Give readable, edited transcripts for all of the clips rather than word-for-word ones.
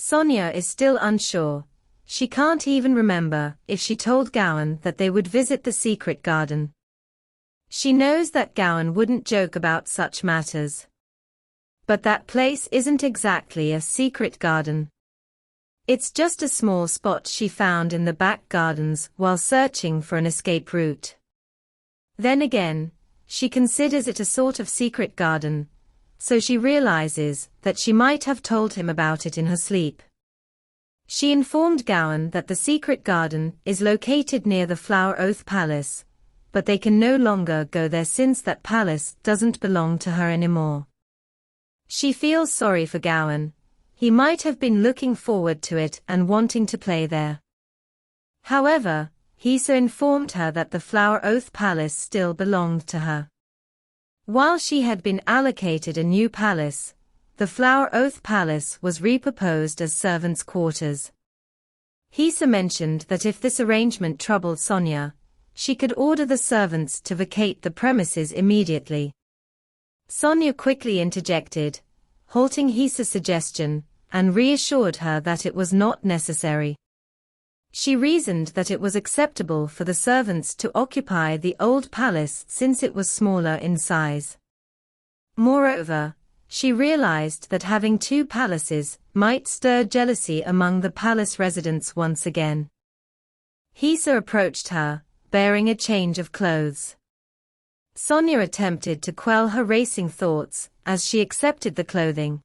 Sonia is still unsure. She can't even remember if she told Garam that they would visit the secret garden. She knows that Garam wouldn't joke about such matters. But that place isn't exactly a secret garden. It's just a small spot she found in the back gardens while searching for an escape route. Then again, she considers it a sort of secret garden, so she realizes that she might have told him about it in her sleep. She informed Garam that the secret garden is located near the Flower Oath Palace, but they can no longer go there since that palace doesn't belong to her anymore. She feels sorry for Garam. He might have been looking forward to it and wanting to play there. However, Hisa informed her that the Flower Oath Palace still belonged to her. While she had been allocated a new palace, the Flower Oath Palace was repurposed as servants' quarters. Hisa mentioned that if this arrangement troubled Sonia, she could order the servants to vacate the premises immediately. Sonia quickly interjected, halting Hisa's suggestion, and reassured her that it was not necessary. She reasoned that it was acceptable for the servants to occupy the old palace since it was smaller in size. Moreover, she realized that having two palaces might stir jealousy among the palace residents once again. Hisa approached her, bearing a change of clothes. Sonia attempted to quell her racing thoughts as she accepted the clothing.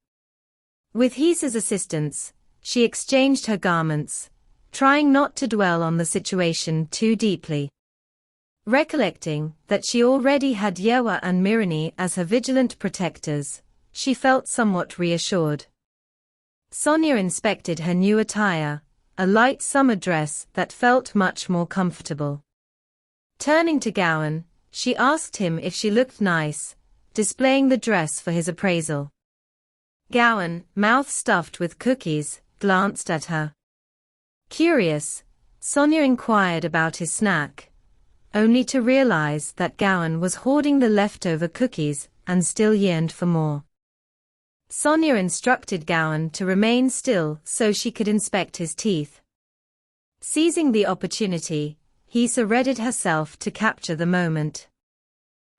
With Hisa's assistance, she exchanged her garments, trying not to dwell on the situation too deeply. Recollecting that she already had Yoru and Mirani as her vigilant protectors, she felt somewhat reassured. Sonia inspected her new attire, a light summer dress that felt much more comfortable. Turning to Garam, she asked him if she looked nice, displaying the dress for his appraisal. Garam, mouth stuffed with cookies, glanced at her. Curious, Sonia inquired about his snack, only to realize that Garam was hoarding the leftover cookies and still yearned for more. Sonia instructed Garam to remain still so she could inspect his teeth. Seizing the opportunity, Hisa readied herself to capture the moment.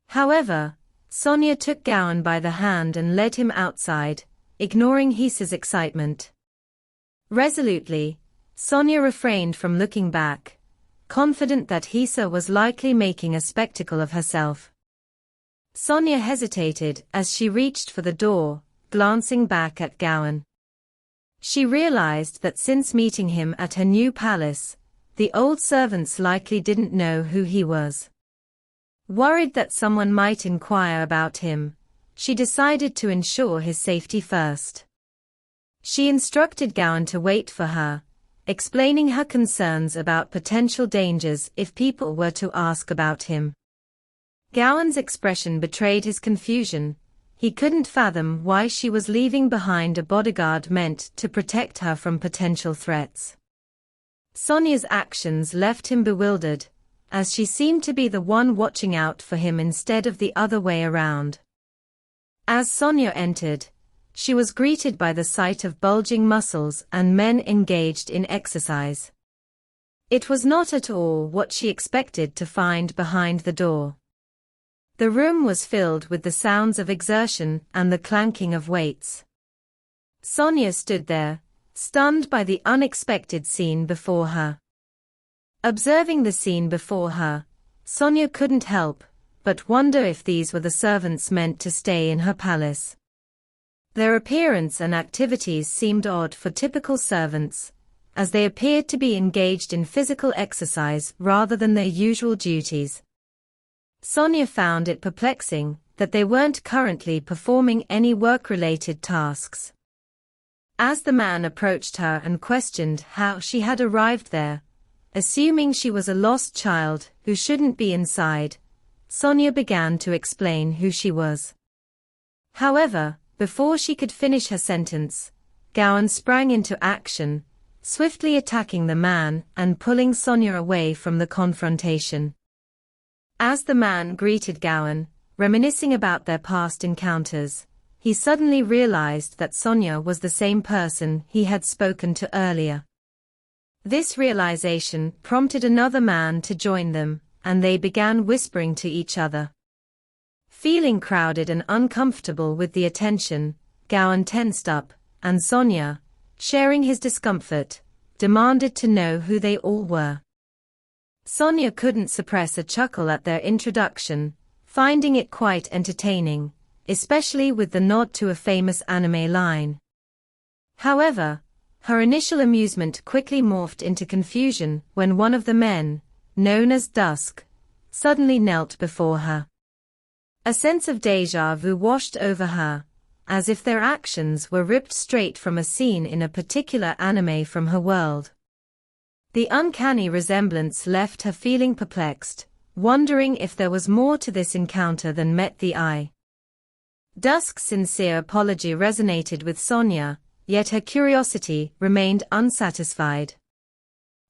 However, Sonia took Garam by the hand and led him outside, ignoring Hisa's excitement. Resolutely, Sonia refrained from looking back, confident that Hisa was likely making a spectacle of herself. Sonia hesitated as she reached for the door, glancing back at Garam. She realized that since meeting him at her new palace, the old servants likely didn't know who he was. Worried that someone might inquire about him, she decided to ensure his safety first. She instructed Garam to wait for her, explaining her concerns about potential dangers if people were to ask about him. Garam's expression betrayed his confusion. He couldn't fathom why she was leaving behind a bodyguard meant to protect her from potential threats. Sonia's actions left him bewildered, as she seemed to be the one watching out for him instead of the other way around. As Sonia entered, she was greeted by the sight of bulging muscles and men engaged in exercise. It was not at all what she expected to find behind the door. The room was filled with the sounds of exertion and the clanking of weights. Sonia stood there, stunned by the unexpected scene before her. Observing the scene before her, Sonia couldn't help but wonder if these were the servants meant to stay in her palace. Their appearance and activities seemed odd for typical servants, as they appeared to be engaged in physical exercise rather than their usual duties. Sonia found it perplexing that they weren't currently performing any work-related tasks. As the man approached her and questioned how she had arrived there, assuming she was a lost child who shouldn't be inside, Sonia began to explain who she was. However, before she could finish her sentence, Garam sprang into action, swiftly attacking the man and pulling Sonia away from the confrontation. As the man greeted Garam, reminiscing about their past encounters, he suddenly realized that Sonia was the same person he had spoken to earlier. This realization prompted another man to join them, and they began whispering to each other. Feeling crowded and uncomfortable with the attention, Garam tensed up, and Sonia, sharing his discomfort, demanded to know who they all were. Sonia couldn't suppress a chuckle at their introduction, finding it quite entertaining, especially with the nod to a famous anime line. However, her initial amusement quickly morphed into confusion when one of the men, known as Dusk, suddenly knelt before her. A sense of déjà vu washed over her, as if their actions were ripped straight from a scene in a particular anime from her world. The uncanny resemblance left her feeling perplexed, wondering if there was more to this encounter than met the eye. Dusk's sincere apology resonated with Sonia, yet her curiosity remained unsatisfied.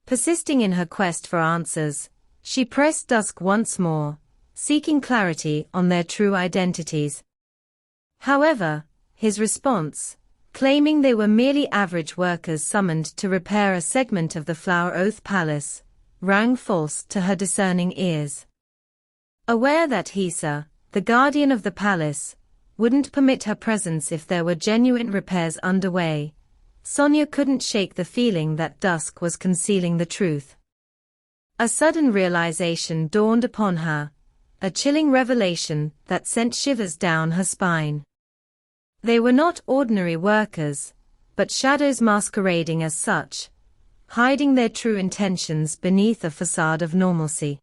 Persisting in her quest for answers, she pressed Dusk once more, seeking clarity on their true identities. However, his response, claiming they were merely average workers summoned to repair a segment of the Flower Oath Palace, rang false to her discerning ears. Aware that Hisa, the guardian of the palace, wouldn't permit her presence if there were genuine repairs underway, Sonia couldn't shake the feeling that Dusk was concealing the truth. A sudden realization dawned upon her, a chilling revelation that sent shivers down her spine. They were not ordinary workers, but shadows masquerading as such, hiding their true intentions beneath a facade of normalcy.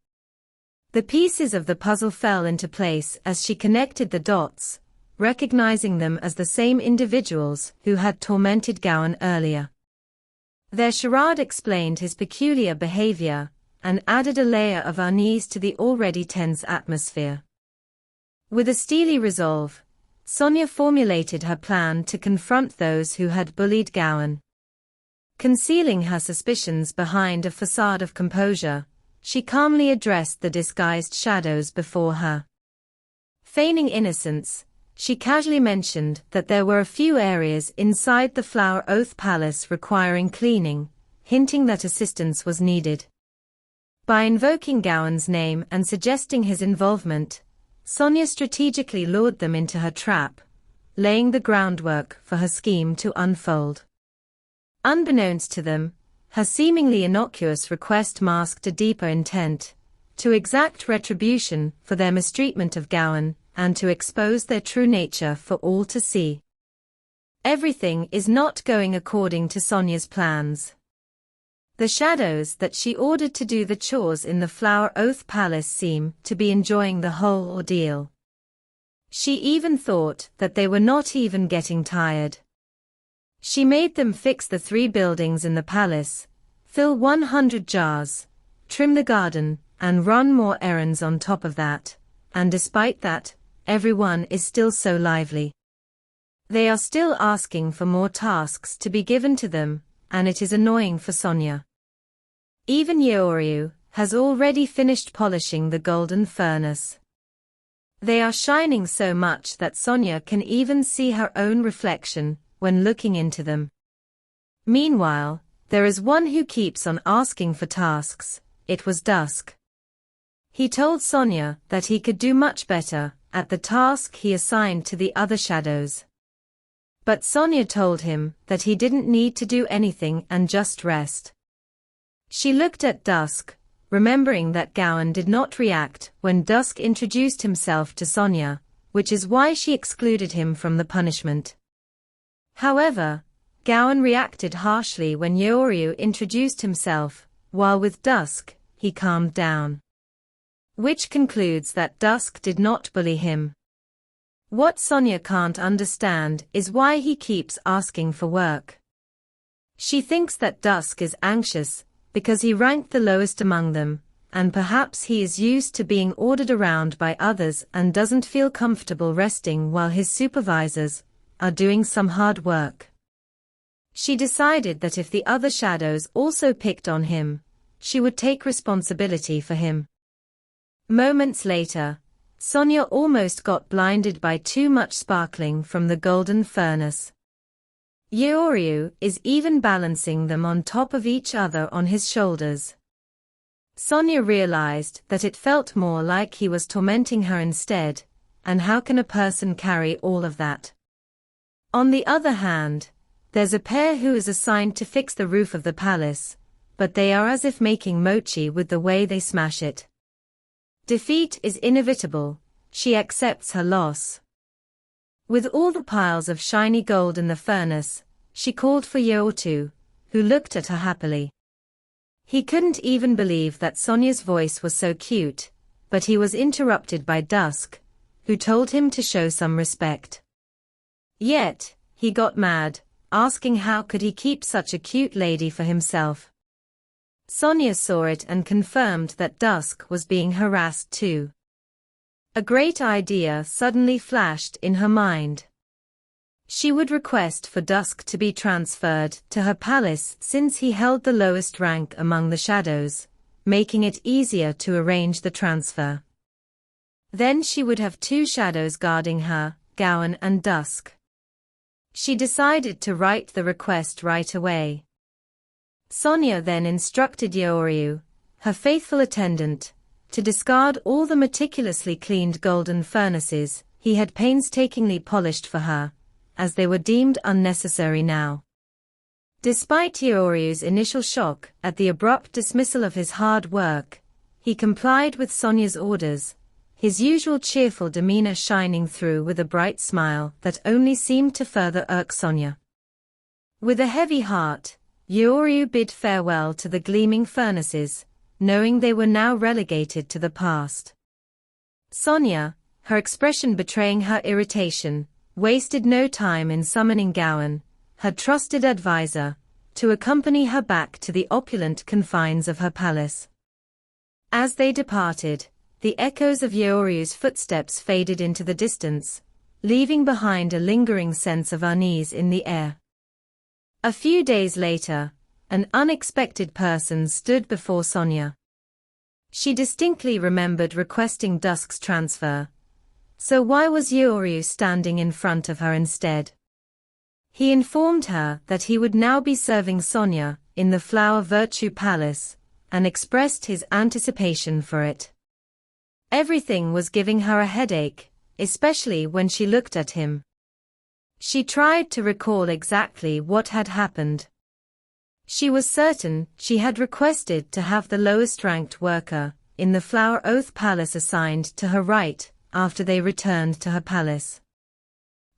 The pieces of the puzzle fell into place as she connected the dots, recognizing them as the same individuals who had tormented Garam earlier. Their charade explained his peculiar behavior, and added a layer of unease to the already tense atmosphere. With a steely resolve, Sonia formulated her plan to confront those who had bullied Garam. Concealing her suspicions behind a facade of composure, she calmly addressed the disguised shadows before her. Feigning innocence, she casually mentioned that there were a few areas inside the Flower Oath Palace requiring cleaning, hinting that assistance was needed. By invoking Garam's name and suggesting his involvement, Sonia strategically lured them into her trap, laying the groundwork for her scheme to unfold. Unbeknownst to them, her seemingly innocuous request masked a deeper intent, to exact retribution for their mistreatment of Garam, and to expose their true nature for all to see. Everything is not going according to Sonia's plans. The shadows that she ordered to do the chores in the Flower Oath Palace seem to be enjoying the whole ordeal. She even thought that they were not even getting tired. She made them fix the 3 buildings in the palace, fill 100 jars, trim the garden, and run more errands on top of that, and despite that, everyone is still so lively. They are still asking for more tasks to be given to them, and it is annoying for Sonia. Even Yoru has already finished polishing the golden furnace. They are shining so much that Sonia can even see her own reflection when looking into them. Meanwhile, there is one who keeps on asking for tasks. It was Dusk. He told Sonia that he could do much better at the task he assigned to the other shadows. But Sonia told him that he didn't need to do anything and just rest. She looked at Dusk, remembering that Garam did not react when Dusk introduced himself to Sonia, which is why she excluded him from the punishment. However, Garam reacted harshly when Yoru introduced himself, while with Dusk, he calmed down. Which concludes that Dusk did not bully him. What Sonia can't understand is why he keeps asking for work. She thinks that Dusk is anxious, because he ranked the lowest among them, and perhaps he is used to being ordered around by others and doesn't feel comfortable resting while his supervisors are doing some hard work. She decided that if the other shadows also picked on him, she would take responsibility for him. Moments later, Sonia almost got blinded by too much sparkling from the golden furnace. Yoru is even balancing them on top of each other on his shoulders. Sonia realized that it felt more like he was tormenting her instead, and how can a person carry all of that? On the other hand, there's a pair who is assigned to fix the roof of the palace, but they are as if making mochi with the way they smash it. Defeat is inevitable, she accepts her loss. With all the piles of shiny gold in the furnace, she called for Yoru, who looked at her happily. He couldn't even believe that Sonia's voice was so cute, but he was interrupted by Dusk, who told him to show some respect. Yet, he got mad, asking how could he keep such a cute lady for himself. Sonia saw it and confirmed that Dusk was being harassed too. A great idea suddenly flashed in her mind. She would request for Dusk to be transferred to her palace since he held the lowest rank among the shadows, making it easier to arrange the transfer. Then she would have two shadows guarding her, Garam and Dusk. She decided to write the request right away. Sonia then instructed Yoru, her faithful attendant, to discard all the meticulously cleaned golden furnaces he had painstakingly polished for her, as they were deemed unnecessary now. Despite Yoru's initial shock at the abrupt dismissal of his hard work, he complied with Sonia's orders, his usual cheerful demeanor shining through with a bright smile that only seemed to further irk Sonia. With a heavy heart, Yoru bid farewell to the gleaming furnaces, knowing they were now relegated to the past. Sonia, her expression betraying her irritation, wasted no time in summoning Garam, her trusted advisor, to accompany her back to the opulent confines of her palace. As they departed, the echoes of Yoru's footsteps faded into the distance, leaving behind a lingering sense of unease in the air. A few days later, an unexpected person stood before Sonia. She distinctly remembered requesting Dusk's transfer. So why was Yoru standing in front of her instead? He informed her that he would now be serving Sonia in the Flower Virtue Palace, and expressed his anticipation for it. Everything was giving her a headache, especially when she looked at him. She tried to recall exactly what had happened. She was certain she had requested to have the lowest-ranked worker in the Flower Oath Palace assigned to her right after they returned to her palace.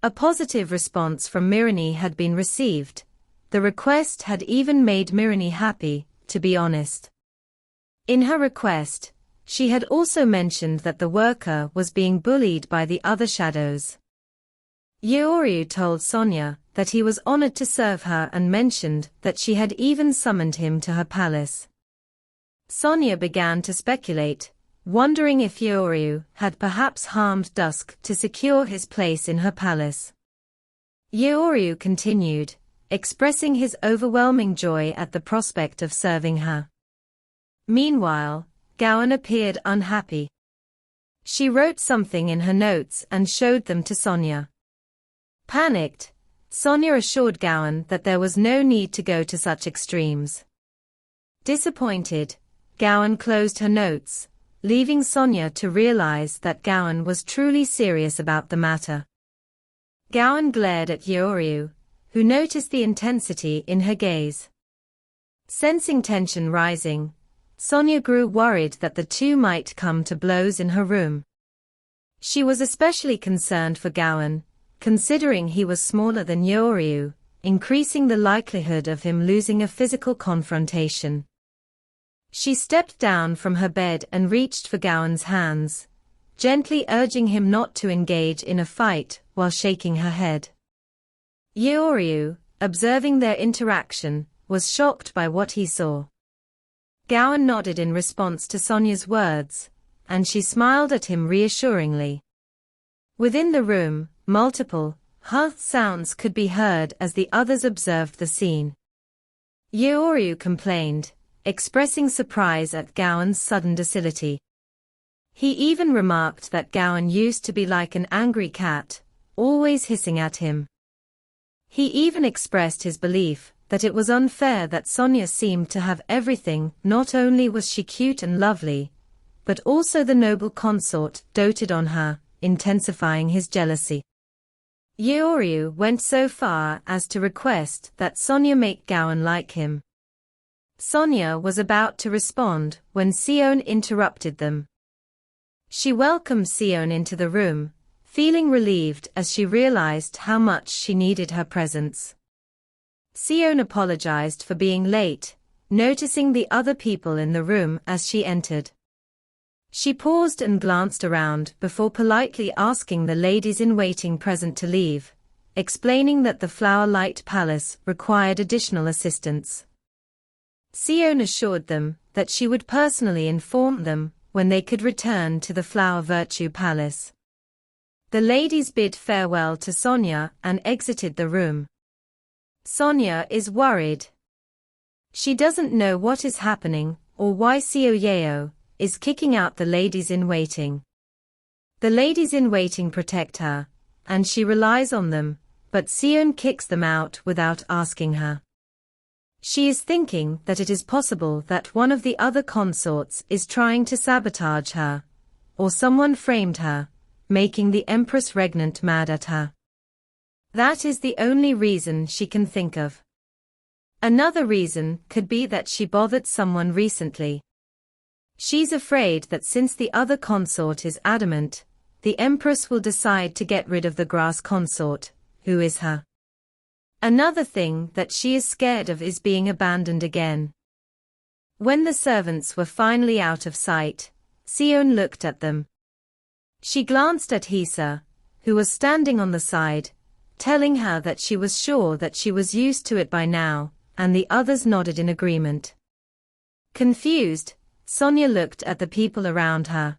A positive response from Mirani had been received. The request had even made Mirani happy, to be honest. In her request, she had also mentioned that the worker was being bullied by the other shadows. Yoru told Sonia that he was honored to serve her and mentioned that she had even summoned him to her palace. Sonia began to speculate, wondering if Yoru had perhaps harmed Dusk to secure his place in her palace. Yoru continued, expressing his overwhelming joy at the prospect of serving her. Meanwhile, Garam appeared unhappy. She wrote something in her notes and showed them to Sonia. Panicked, Sonia assured Garam that there was no need to go to such extremes. Disappointed, Garam closed her notes, leaving Sonia to realize that Garam was truly serious about the matter. Garam glared at Yoru, who noticed the intensity in her gaze. Sensing tension rising, Sonia grew worried that the two might come to blows in her room. She was especially concerned for Garam, considering he was smaller than Yoru, increasing the likelihood of him losing a physical confrontation. She stepped down from her bed and reached for Garam's hands, gently urging him not to engage in a fight while shaking her head. Yoru, observing their interaction, was shocked by what he saw. Garam nodded in response to Sonia's words, and she smiled at him reassuringly. Within the room, multiple hearth sounds could be heard as the others observed the scene. Yoru complained, expressing surprise at Garam's sudden docility. He even remarked that Gaon used to be like an angry cat, always hissing at him. He even expressed his belief that it was unfair that Sonia seemed to have everything. Not only was she cute and lovely, but also the noble consort doted on her, intensifying his jealousy. Yoru went so far as to request that Sonia make Gaon like him. Sonia was about to respond when Cion interrupted them. She welcomed Cion into the room, feeling relieved as she realized how much she needed her presence. Cion apologized for being late, noticing the other people in the room as she entered. She paused and glanced around before politely asking the ladies-in-waiting present to leave, explaining that the Flower Light Palace required additional assistance. Cion assured them that she would personally inform them when they could return to the Flower Virtue Palace. The ladies bid farewell to Sonia and exited the room. Sonia is worried. She doesn't know what is happening or why Xiao is kicking out the ladies-in-waiting. The ladies-in-waiting protect her, and she relies on them, but Cion kicks them out without asking her. She is thinking that it is possible that one of the other consorts is trying to sabotage her, or someone framed her, making the empress regnant mad at her. That is the only reason she can think of. Another reason could be that she bothered someone recently. She's afraid that since the other consort is adamant, the empress will decide to get rid of the grass consort, who is her. Another thing that she is scared of is being abandoned again. When the servants were finally out of sight, Cion looked at them. She glanced at Hisa, who was standing on the side, telling her that she was sure that she was used to it by now, and the others nodded in agreement. Confused, Sonia looked at the people around her.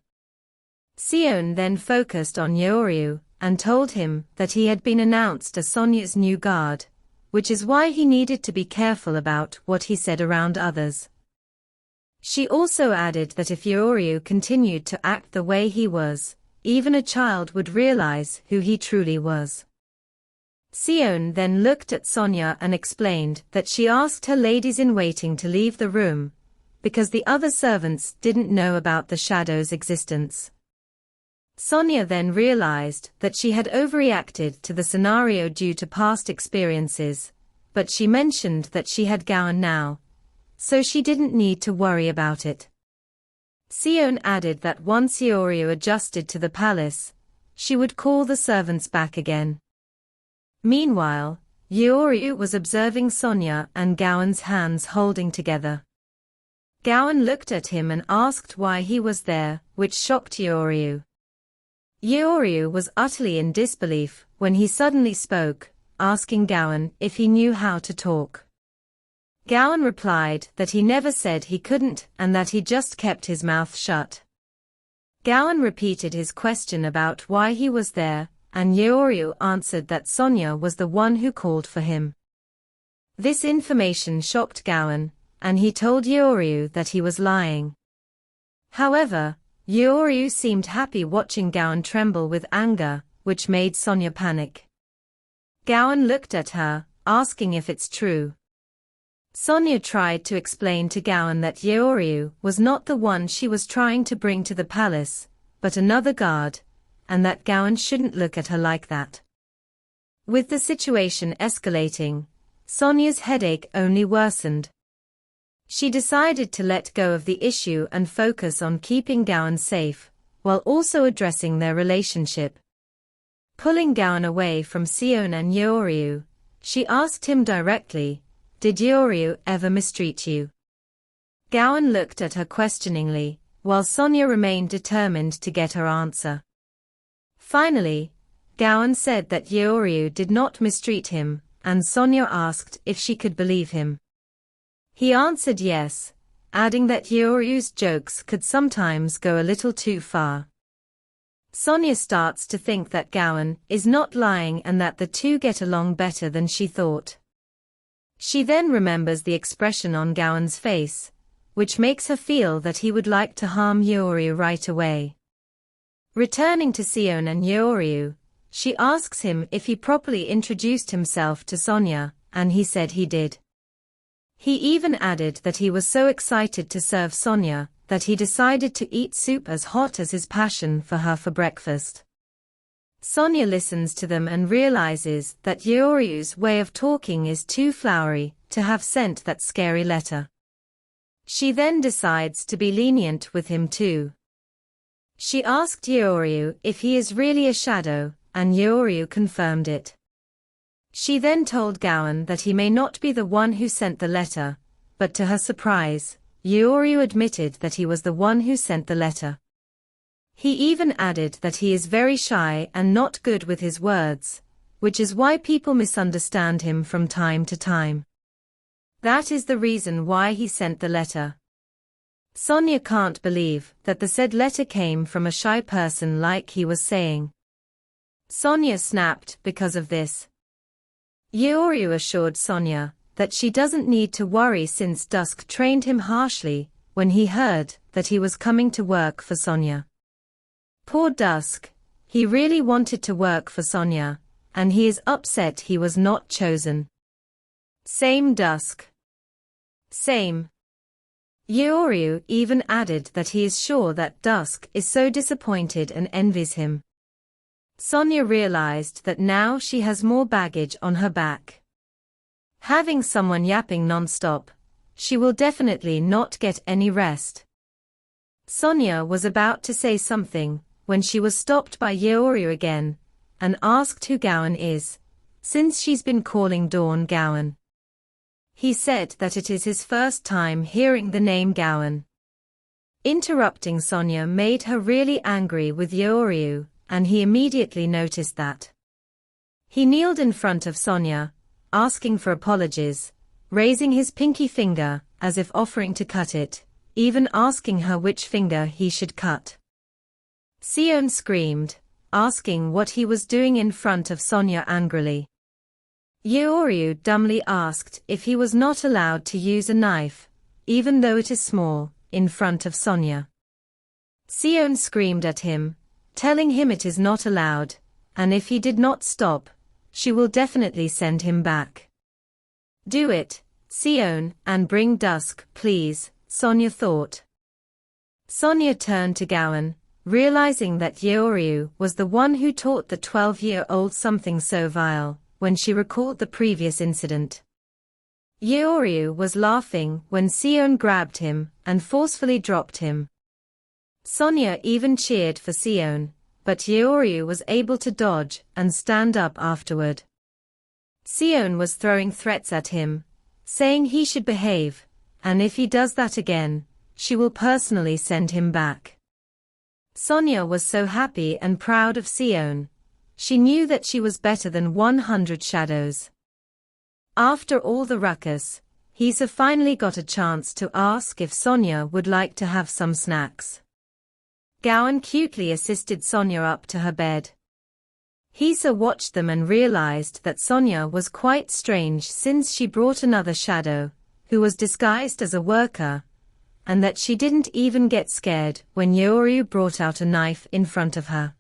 Cion then focused on Yoru and told him that he had been announced as Sonia's new guard, which is why he needed to be careful about what he said around others. She also added that if Yoru continued to act the way he was, even a child would realize who he truly was. Cion then looked at Sonia and explained that she asked her ladies-in-waiting to leave the room, because the other servants didn't know about the shadow's existence. Sonia then realized that she had overreacted to the scenario due to past experiences, but she mentioned that she had Gaon now, so she didn't need to worry about it. Cion added that once Yoru adjusted to the palace, she would call the servants back again. Meanwhile, Yoru was observing Sonia and Gaon's hands holding together. Gaon looked at him and asked why he was there, which shocked Yoru. Yoru was utterly in disbelief when he suddenly spoke, asking Gaon if he knew how to talk. Gaon replied that he never said he couldn't and that he just kept his mouth shut. Gaon repeated his question about why he was there, and Yoru answered that Sonia was the one who called for him. This information shocked Gaon, and he told Yoru that he was lying. However, Yoru seemed happy watching Gaon tremble with anger, which made Sonia panic. Gaon looked at her, asking if it's true. Sonia tried to explain to Gaon that Yoru was not the one she was trying to bring to the palace, but another guard, and that Gaon shouldn't look at her like that. With the situation escalating, Sonia's headache only worsened. She decided to let go of the issue and focus on keeping Gaon safe, while also addressing their relationship. Pulling Gaon away from Cion and Yoru, she asked him directly, "Did Yoru ever mistreat you?" Gaon looked at her questioningly, while Sonia remained determined to get her answer. Finally, Gaon said that Yoru did not mistreat him, and Sonia asked if she could believe him. He answered yes, adding that Yoru's jokes could sometimes go a little too far. Sonia starts to think that Gaon is not lying and that the two get along better than she thought. She then remembers the expression on Gaon's face, which makes her feel that he would like to harm Yoru right away. Returning to Cion and Yoru, she asks him if he properly introduced himself to Sonia, and he said he did. He even added that he was so excited to serve Sonia that he decided to eat soup as hot as his passion for her for breakfast. Sonia listens to them and realizes that Yoru's way of talking is too flowery to have sent that scary letter. She then decides to be lenient with him too. She asked Yoru if he is really a shadow, and Yoru confirmed it. She then told Garam that he may not be the one who sent the letter, but to her surprise, Yoru admitted that he was the one who sent the letter. He even added that he is very shy and not good with his words, which is why people misunderstand him from time to time. That is the reason why he sent the letter. Sonia can't believe that the said letter came from a shy person like he was saying. Sonia snapped because of this. Yoru assured Sonia that she doesn't need to worry since Dusk trained him harshly when he heard that he was coming to work for Sonia. Poor Dusk, he really wanted to work for Sonia, and he is upset he was not chosen. Same Dusk. Same. Yoru even added that he is sure that Dusk is so disappointed and envies him. Sonia realized that now she has more baggage on her back. Having someone yapping non-stop, she will definitely not get any rest. Sonia was about to say something when she was stopped by Yoru again and asked who Garam is, since she's been calling Dawn Garam. He said that it is his first time hearing the name Garam. Interrupting Sonia made her really angry with Yoru, and he immediately noticed that. He kneeled in front of Sonia, asking for apologies, raising his pinky finger as if offering to cut it, even asking her which finger he should cut. Cion screamed, asking what he was doing in front of Sonia angrily. Yoru dumbly asked if he was not allowed to use a knife, even though it is small, in front of Sonia. Cion screamed at him, telling him it is not allowed, and if he did not stop, she will definitely send him back. Do it, Cion, and bring Dusk, please, Sonia thought. Sonia turned to Garam, realizing that Yoru was the one who taught the 12-year-old something so vile, when she recalled the previous incident. Yoru was laughing when Cion grabbed him and forcefully dropped him. Sonia even cheered for Cion, but Yoru was able to dodge and stand up afterward. Cion was throwing threats at him, saying he should behave, and if he does that again, she will personally send him back. Sonia was so happy and proud of Cion. She knew that she was better than 100 shadows. After all the ruckus, Hisa finally got a chance to ask if Sonia would like to have some snacks. Garam cutely assisted Sonia up to her bed. Hisa watched them and realized that Sonia was quite strange since she brought another shadow, who was disguised as a worker, and that she didn't even get scared when Yoru brought out a knife in front of her.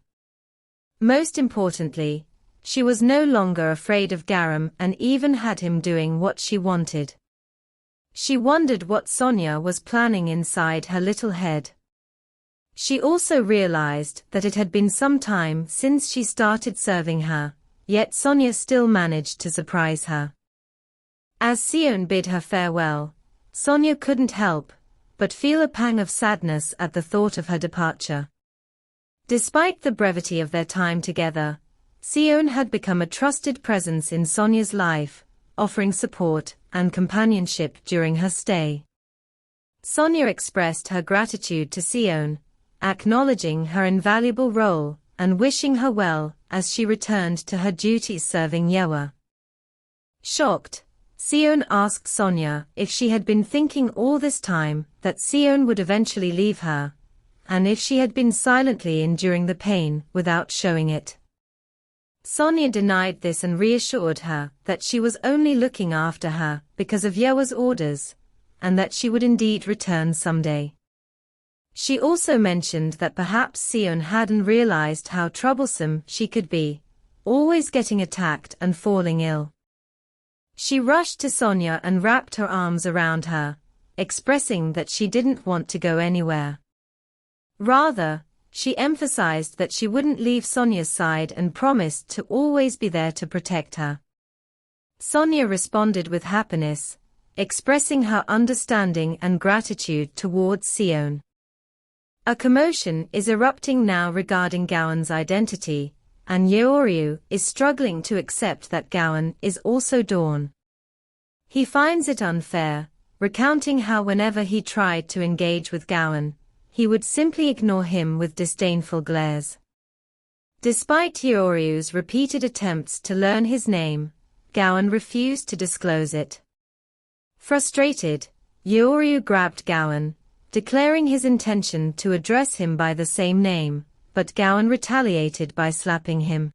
Most importantly, she was no longer afraid of Garam and even had him doing what she wanted. She wondered what Sonia was planning inside her little head. She also realized that it had been some time since she started serving her, yet Sonia still managed to surprise her. As Cion bid her farewell, Sonia couldn't help but feel a pang of sadness at the thought of her departure. Despite the brevity of their time together, Cion had become a trusted presence in Sonia's life, offering support and companionship during her stay. Sonia expressed her gratitude to Cion, acknowledging her invaluable role and wishing her well as she returned to her duties serving Yoru. Shocked, Cion asked Sonia if she had been thinking all this time that Cion would eventually leave her, and if she had been silently enduring the pain without showing it. Sonia denied this and reassured her that she was only looking after her because of Yoru's orders, and that she would indeed return someday. She also mentioned that perhaps Cion hadn't realized how troublesome she could be, always getting attacked and falling ill. She rushed to Sonia and wrapped her arms around her, expressing that she didn't want to go anywhere. Rather, she emphasized that she wouldn't leave Sonia's side and promised to always be there to protect her. Sonia responded with happiness, expressing her understanding and gratitude towards Cion. A commotion is erupting now regarding Gawan's identity, and Yoru is struggling to accept that Gawan is also Dawn. He finds it unfair, recounting how whenever he tried to engage with Gawan, he would simply ignore him with disdainful glares. Despite Yoru's repeated attempts to learn his name, Gawan refused to disclose it. Frustrated, Yoru grabbed Gawan, declaring his intention to address him by the same name, but Gawan retaliated by slapping him.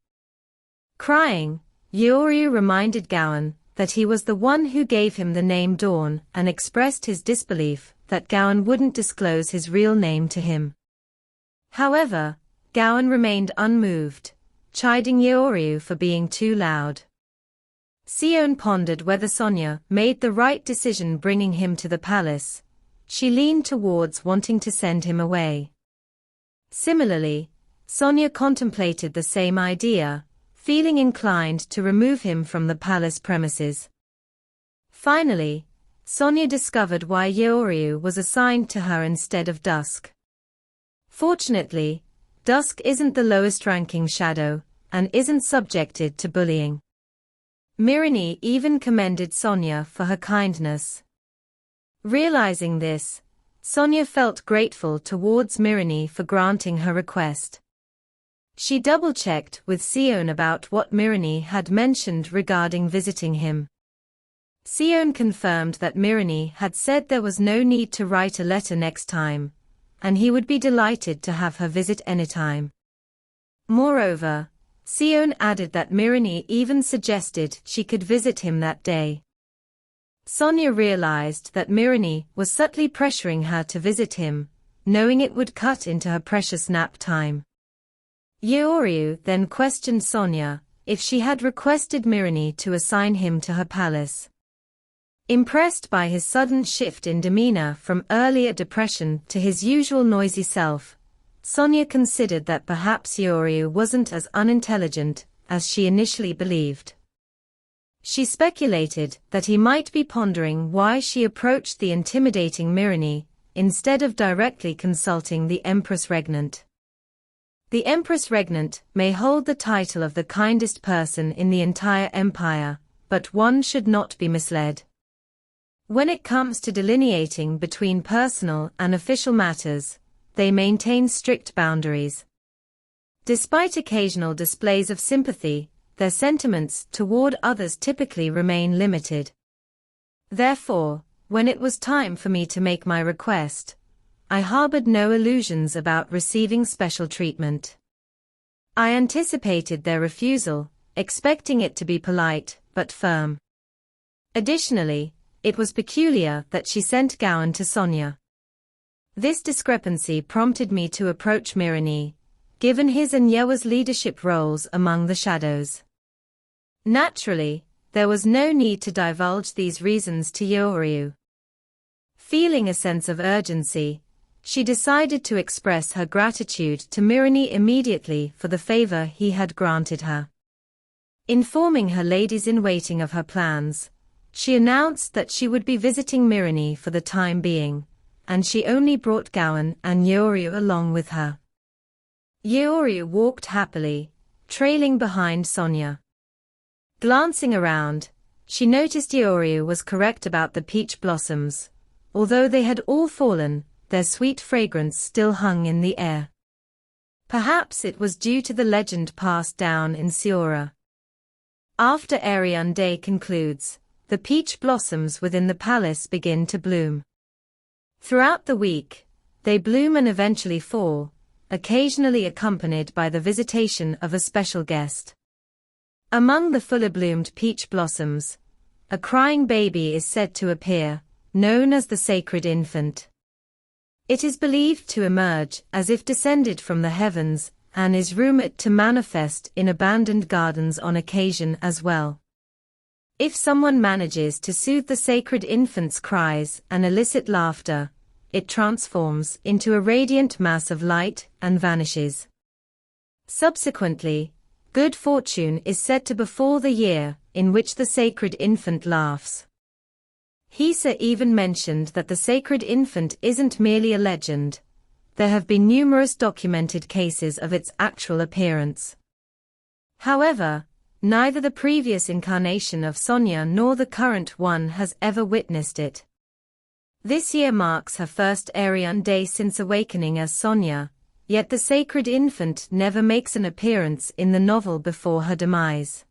Crying, Yoru reminded Gawan that he was the one who gave him the name Dawn and expressed his disbelief that Gawan wouldn't disclose his real name to him. However, Gawan remained unmoved, chiding Yoru for being too loud. Cion pondered whether Sonia made the right decision bringing him to the palace. She leaned towards wanting to send him away. Similarly, Sonia contemplated the same idea, feeling inclined to remove him from the palace premises. Finally, Sonia discovered why Yoru was assigned to her instead of Dusk. Fortunately, Dusk isn't the lowest-ranking shadow, and isn't subjected to bullying. Mirini even commended Sonia for her kindness. Realizing this, Sonia felt grateful towards Mirini for granting her request. She double-checked with Cion about what Mirini had mentioned regarding visiting him. Cion confirmed that Mirini had said there was no need to write a letter next time, and he would be delighted to have her visit anytime. Moreover, Cion added that Mirini even suggested she could visit him that day. Sonia realized that Mirini was subtly pressuring her to visit him, knowing it would cut into her precious nap time. Yoru then questioned Sonia if she had requested Mirini to assign him to her palace. Impressed by his sudden shift in demeanor from earlier depression to his usual noisy self, Sonia considered that perhaps Yoru wasn't as unintelligent as she initially believed. She speculated that he might be pondering why she approached the intimidating Mirini instead of directly consulting the empress regnant. The empress regnant may hold the title of the kindest person in the entire empire, but one should not be misled. When it comes to delineating between personal and official matters, they maintain strict boundaries. Despite occasional displays of sympathy, their sentiments toward others typically remain limited. Therefore, when it was time for me to make my request, I harbored no illusions about receiving special treatment. I anticipated their refusal, expecting it to be polite but firm. Additionally, it was peculiar that she sent Gawan to Sonia. This discrepancy prompted me to approach Mirini, given his and Yewa's leadership roles among the shadows. Naturally, there was no need to divulge these reasons to Yoru. Feeling a sense of urgency, she decided to express her gratitude to Mirini immediately for the favor he had granted her. Informing her ladies-in-waiting of her plans, she announced that she would be visiting Mirini for the time being, and she only brought Gawan and Yoru along with her. Yoru walked happily, trailing behind Sonia. Glancing around, she noticed Yoru was correct about the peach blossoms. Although they had all fallen, their sweet fragrance still hung in the air. Perhaps it was due to the legend passed down in Ciora. After Arion Day concludes, the peach blossoms within the palace begin to bloom. Throughout the week, they bloom and eventually fall, occasionally accompanied by the visitation of a special guest. Among the fully bloomed peach blossoms, a crying baby is said to appear, known as the sacred infant. It is believed to emerge as if descended from the heavens, and is rumored to manifest in abandoned gardens on occasion as well. If someone manages to soothe the sacred infant's cries and elicit laughter, it transforms into a radiant mass of light and vanishes. Subsequently, good fortune is said to befall the year in which the sacred infant laughs. Hisa even mentioned that the sacred infant isn't merely a legend. There have been numerous documented cases of its actual appearance. However, neither the previous incarnation of Sonia nor the current one has ever witnessed it. This year marks her first Arion day since awakening as Sonia, yet the sacred infant never makes an appearance in the novel before her demise.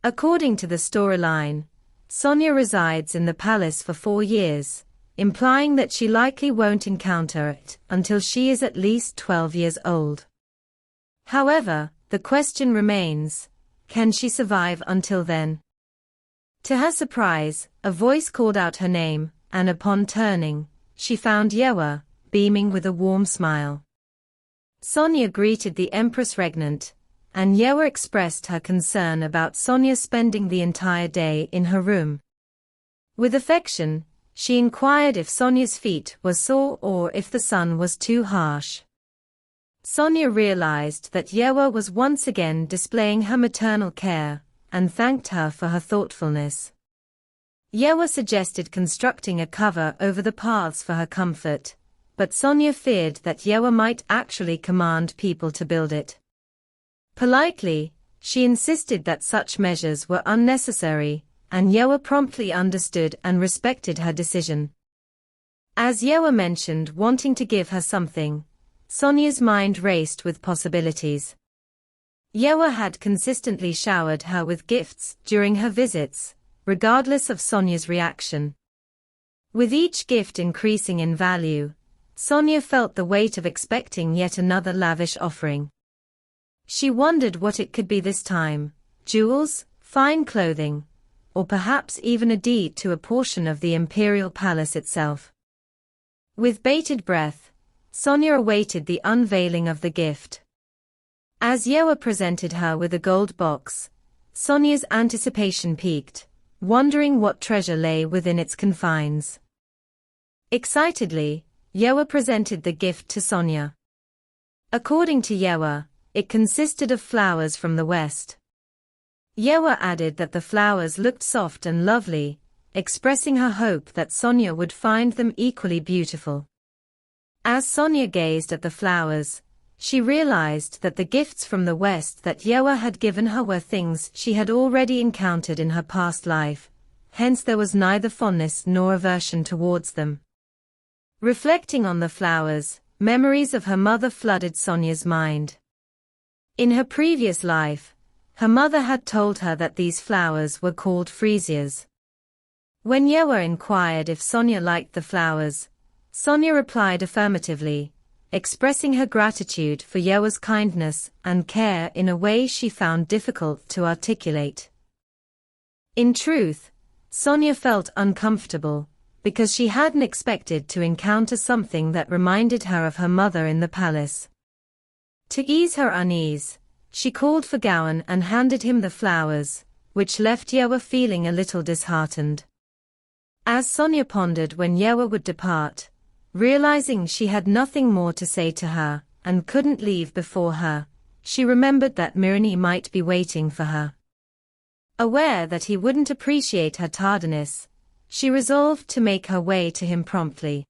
According to the storyline, Sonia resides in the palace for 4 years, implying that she likely won't encounter it until she is at least 12 years old. However, the question remains, can she survive until then? To her surprise, a voice called out her name, and upon turning, she found Yoru, beaming with a warm smile. Sonia greeted the empress regnant, and Yoru expressed her concern about Sonia spending the entire day in her room. With affection, she inquired if Sonia's feet were sore or if the sun was too harsh. Sonia realized that Yoru was once again displaying her maternal care, and thanked her for her thoughtfulness. Yoru suggested constructing a cover over the paths for her comfort, but Sonia feared that Yoru might actually command people to build it. Politely, she insisted that such measures were unnecessary, and Yoru promptly understood and respected her decision. As Yoru mentioned wanting to give her something, Sonia's mind raced with possibilities. Yoru had consistently showered her with gifts during her visits, regardless of Sonia's reaction. With each gift increasing in value, Sonia felt the weight of expecting yet another lavish offering. She wondered what it could be this time: jewels, fine clothing, or perhaps even a deed to a portion of the imperial palace itself. With bated breath, Sonia awaited the unveiling of the gift. As Yoru presented her with a gold box, Sonia's anticipation peaked, wondering what treasure lay within its confines. Excitedly, Yoru presented the gift to Sonia. According to Yoru, it consisted of flowers from the west. Yoru added that the flowers looked soft and lovely, expressing her hope that Sonia would find them equally beautiful. As Sonia gazed at the flowers, she realized that the gifts from the west that Yoru had given her were things she had already encountered in her past life, hence there was neither fondness nor aversion towards them. Reflecting on the flowers, memories of her mother flooded Sonia's mind. In her previous life, her mother had told her that these flowers were called freesias. When Yoru inquired if Sonia liked the flowers, Sonia replied affirmatively, expressing her gratitude for Yoru's kindness and care in a way she found difficult to articulate. In truth, Sonia felt uncomfortable, because she hadn't expected to encounter something that reminded her of her mother in the palace. To ease her unease, she called for Garam and handed him the flowers, which left Yoru feeling a little disheartened. As Sonia pondered when Yoru would depart, realizing she had nothing more to say to her, and couldn't leave before her, she remembered that Mirani might be waiting for her. Aware that he wouldn't appreciate her tardiness, she resolved to make her way to him promptly.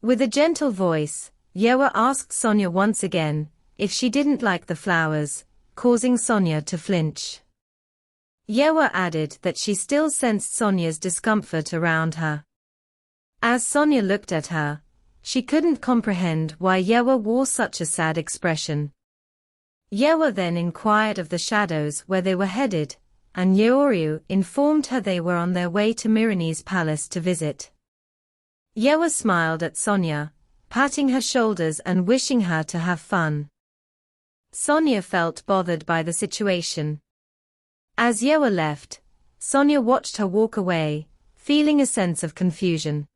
With a gentle voice, Yoru asked Sonia once again if she didn't like the flowers, causing Sonia to flinch. Yoru added that she still sensed Sonia's discomfort around her. As Sonia looked at her, she couldn't comprehend why Yoru wore such a sad expression. Yoru then inquired of the shadows where they were headed, and Yoru informed her they were on their way to Mirani's palace to visit. Yoru smiled at Sonia, patting her shoulders and wishing her to have fun. Sonia felt bothered by the situation. As Yoru left, Sonia watched her walk away, feeling a sense of confusion.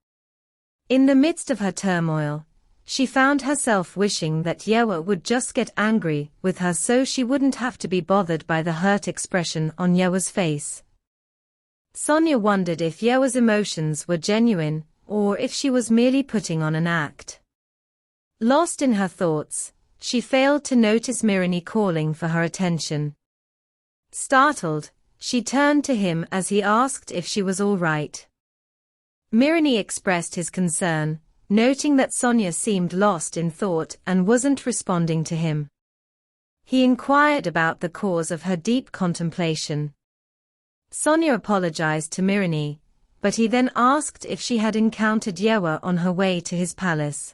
In the midst of her turmoil, she found herself wishing that Yoru would just get angry with her so she wouldn't have to be bothered by the hurt expression on Yoru's face. Sonia wondered if Yoru's emotions were genuine, or if she was merely putting on an act. Lost in her thoughts, she failed to notice Mirani calling for her attention. Startled, she turned to him as he asked if she was all right. Mirani expressed his concern, noting that Sonia seemed lost in thought and wasn't responding to him. He inquired about the cause of her deep contemplation. Sonia apologized to Mirani, but he then asked if she had encountered Yoru on her way to his palace.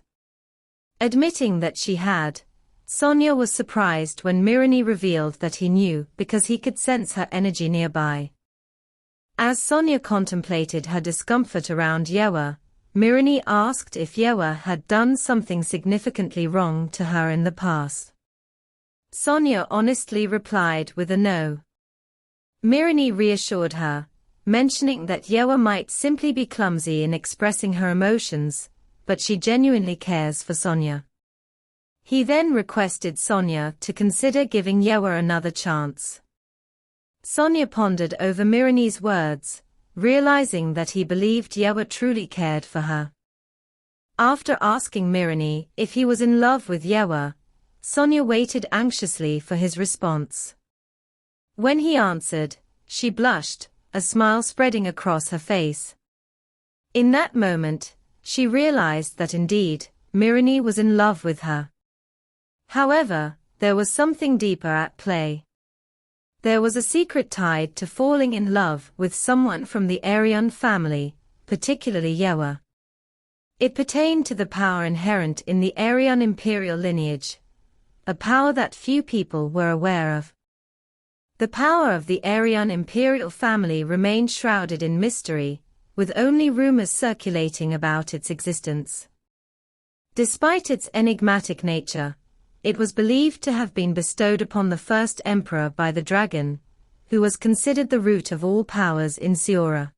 Admitting that she had, Sonia was surprised when Mirani revealed that he knew because he could sense her energy nearby. As Sonia contemplated her discomfort around Yoru, Mirani asked if Yoru had done something significantly wrong to her in the past. Sonia honestly replied with a no. Mirani reassured her, mentioning that Yoru might simply be clumsy in expressing her emotions, but she genuinely cares for Sonia. He then requested Sonia to consider giving Yoru another chance. Sonia pondered over Mirani's words, realizing that he believed Yoru truly cared for her. After asking Mirani if he was in love with Yoru, Sonia waited anxiously for his response. When he answered, she blushed, a smile spreading across her face. In that moment, she realized that indeed, Mirani was in love with her. However, there was something deeper at play. There was a secret tied to falling in love with someone from the Arion family, particularly Yoru. It pertained to the power inherent in the Arion imperial lineage, a power that few people were aware of. The power of the Arion imperial family remained shrouded in mystery, with only rumors circulating about its existence. Despite its enigmatic nature, it was believed to have been bestowed upon the first emperor by the dragon, who was considered the root of all powers in Cion.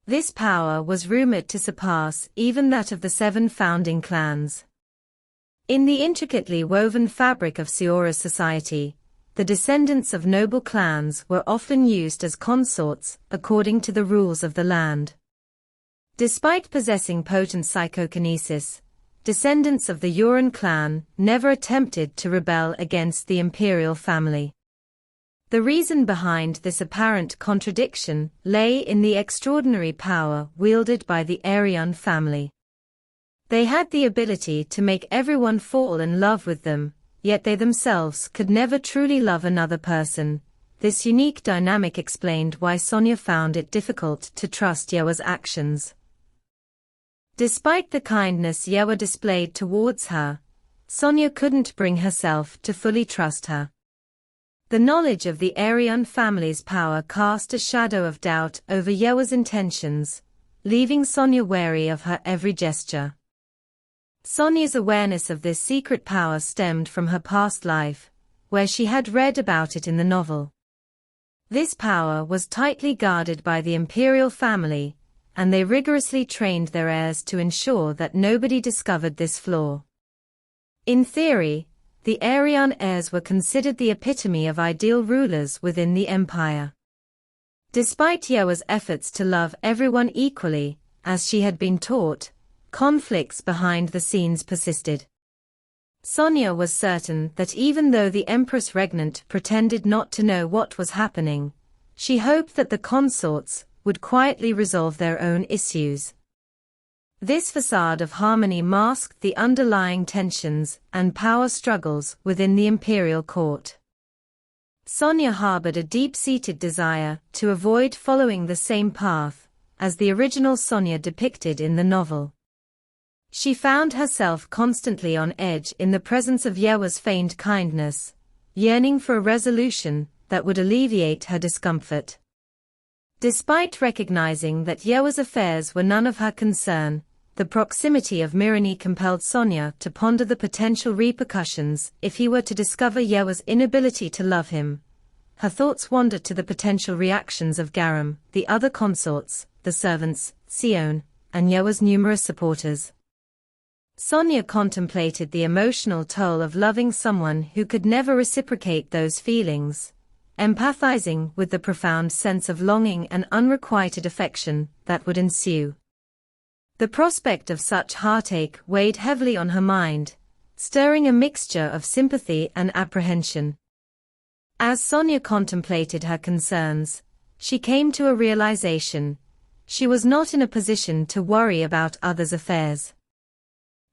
This power was rumored to surpass even that of the 7 founding clans. In the intricately woven fabric of Cion's society, the descendants of noble clans were often used as consorts according to the rules of the land. Despite possessing potent psychokinesis, descendants of the Yoru clan never attempted to rebel against the imperial family. The reason behind this apparent contradiction lay in the extraordinary power wielded by the Arion family. They had the ability to make everyone fall in love with them, yet they themselves could never truly love another person. This unique dynamic explained why Sonia found it difficult to trust Yoru's actions. Despite the kindness Yoru displayed towards her, Sonia couldn't bring herself to fully trust her. The knowledge of the Arion family's power cast a shadow of doubt over Yoru's intentions, leaving Sonia wary of her every gesture. Sonia's awareness of this secret power stemmed from her past life, where she had read about it in the novel. This power was tightly guarded by the imperial family, and they rigorously trained their heirs to ensure that nobody discovered this flaw. In theory, the Arion heirs were considered the epitome of ideal rulers within the empire. Despite Yoru's efforts to love everyone equally, as she had been taught, conflicts behind the scenes persisted. Sonia was certain that even though the empress regnant pretended not to know what was happening, she hoped that the consorts would quietly resolve their own issues. This facade of harmony masked the underlying tensions and power struggles within the imperial court. Sonia harbored a deep-seated desire to avoid following the same path as the original Sonia depicted in the novel. She found herself constantly on edge in the presence of Yoru's feigned kindness, yearning for a resolution that would alleviate her discomfort. Despite recognizing that Yoru's affairs were none of her concern, the proximity of Mirani compelled Sonia to ponder the potential repercussions if he were to discover Yoru's inability to love him. Her thoughts wandered to the potential reactions of Garam, the other consorts, the servants, Cion, and Yoru's numerous supporters. Sonia contemplated the emotional toll of loving someone who could never reciprocate those feelings, empathizing with the profound sense of longing and unrequited affection that would ensue. The prospect of such heartache weighed heavily on her mind, stirring a mixture of sympathy and apprehension. As Sonia contemplated her concerns, she came to a realization: she was not in a position to worry about others' affairs.